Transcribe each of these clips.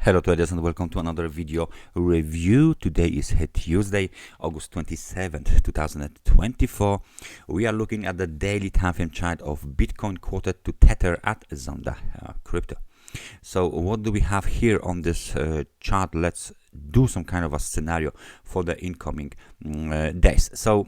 Hello traders and welcome to another video review. Today is Tuesday, August 27th, 2024. We are looking at the daily time frame chart of Bitcoin quoted to Tether at Zondacrypto. So what do we have here on this chart? Let's do some kind of a scenario for the incoming days. So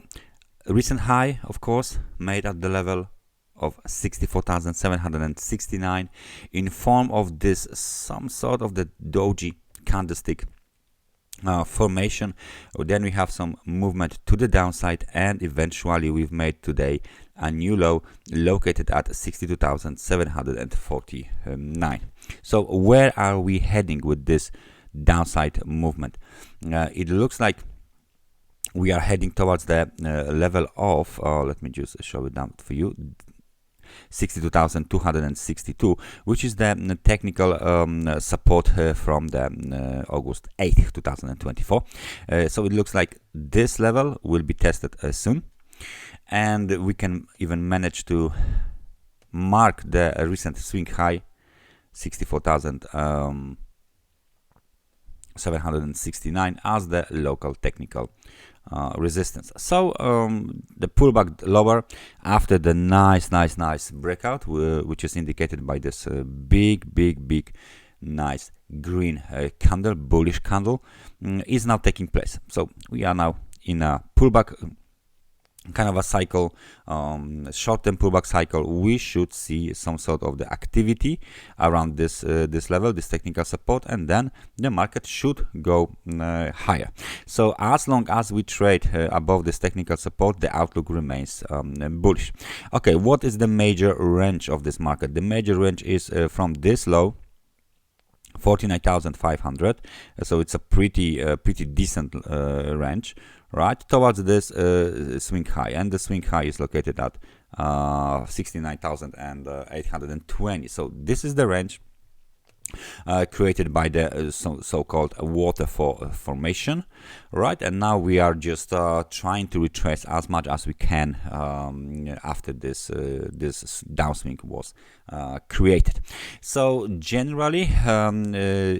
recent high, of course, made at the level of 64,769 in form of this some sort of the doji candlestick formation. Then we have some movement to the downside, and eventually we've made today a new low located at 62,749. So where are we heading with this downside movement? It looks like we are heading towards the level of let me just show it down for you, 62,262, which is the technical support from the August 8th, 2024. So it looks like this level will be tested soon, and we can even manage to mark the recent swing high, 64,769, as the local technical resistance. So the pullback lower after the nice breakout, which is indicated by this big nice green candle, bullish candle, is now taking place. So we are now in a pullback kind of a cycle, short-term pullback cycle. We should see some sort of the activity around this this level, this technical support, and then the market should go higher. So as long as we trade above this technical support, the outlook remains bullish. Okay, what is the major range of this market? The major range is from this low, 49,500, so it's a pretty decent range, right, towards this swing high, and the swing high is located at 69,820. So this is the range created by the so-called waterfall formation, right? And now we are just trying to retrace as much as we can after this this downswing was created. So generally,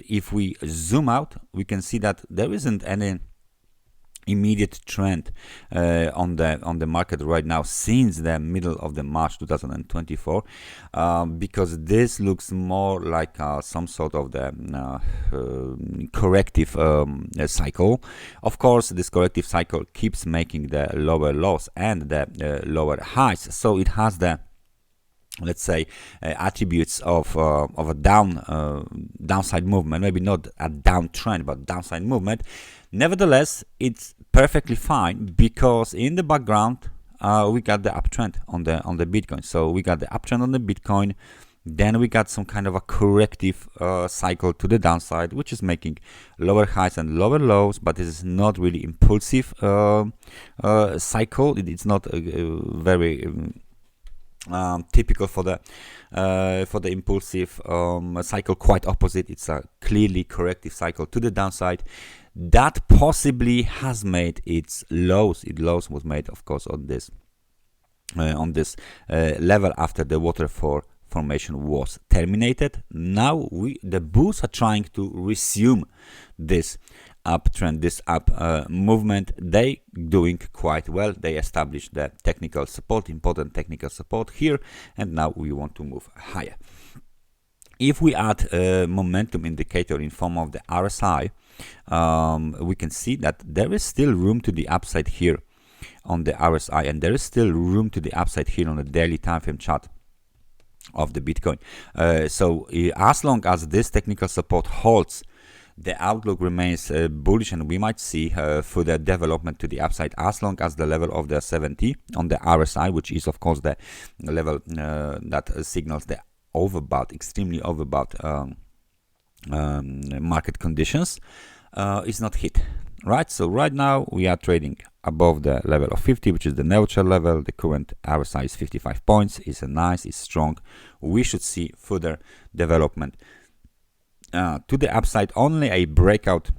if we zoom out, we can see that there isn't any immediate trend on the market right now since the middle of the March 2024, because this looks more like some sort of the corrective cycle. Of course, this corrective cycle keeps making the lower lows and the lower highs, so it has the, let's say, attributes of a downside movement, maybe not a downtrend but downside movement. Nevertheless, it's perfectly fine, because in the background we got the uptrend on the Bitcoin. So we got the uptrend on the Bitcoin, then we got some kind of a corrective cycle to the downside, which is making lower highs and lower lows, but this is not really impulsive cycle. It's not very typical for the impulsive cycle. Quite opposite, it's a clearly corrective cycle to the downside that possibly has made its lows. Its lows was made, of course, on this level after the waterfall formation was terminated. Now the bulls are trying to resume this uptrend, this up movement. They doing quite well. They established the technical support, important technical support here, and now we want to move higher. If we add a momentum indicator in form of the RSI, we can see that there is still room to the upside here on the RSI, and there is still room to the upside here on the daily time frame chart of the Bitcoin. So as long as this technical support holds, the outlook remains bullish, and we might see further development to the upside as long as the level of the 70 on the RSI, which is of course the level that signals the overbought, extremely overbought market conditions, is not hit, right? So right now we are trading above the level of 50, which is the neutral level. The current RSI is 55 points. It's nice, it's strong. We should see further development to the upside. Only a breakout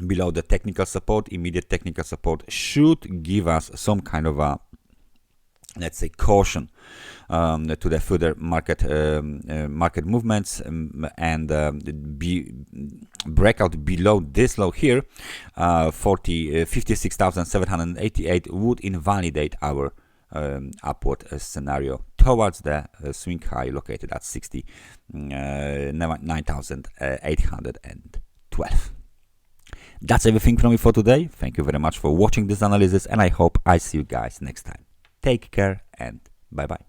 below the technical support, immediate technical support, should give us some kind of a let's say, caution to the further market movements, and breakout below this low here, 56,788 would invalidate our upward scenario towards the swing high located at 69,812. That's everything from me for today. Thank you very much for watching this analysis, and I hope I see you guys next time. Take care and bye bye.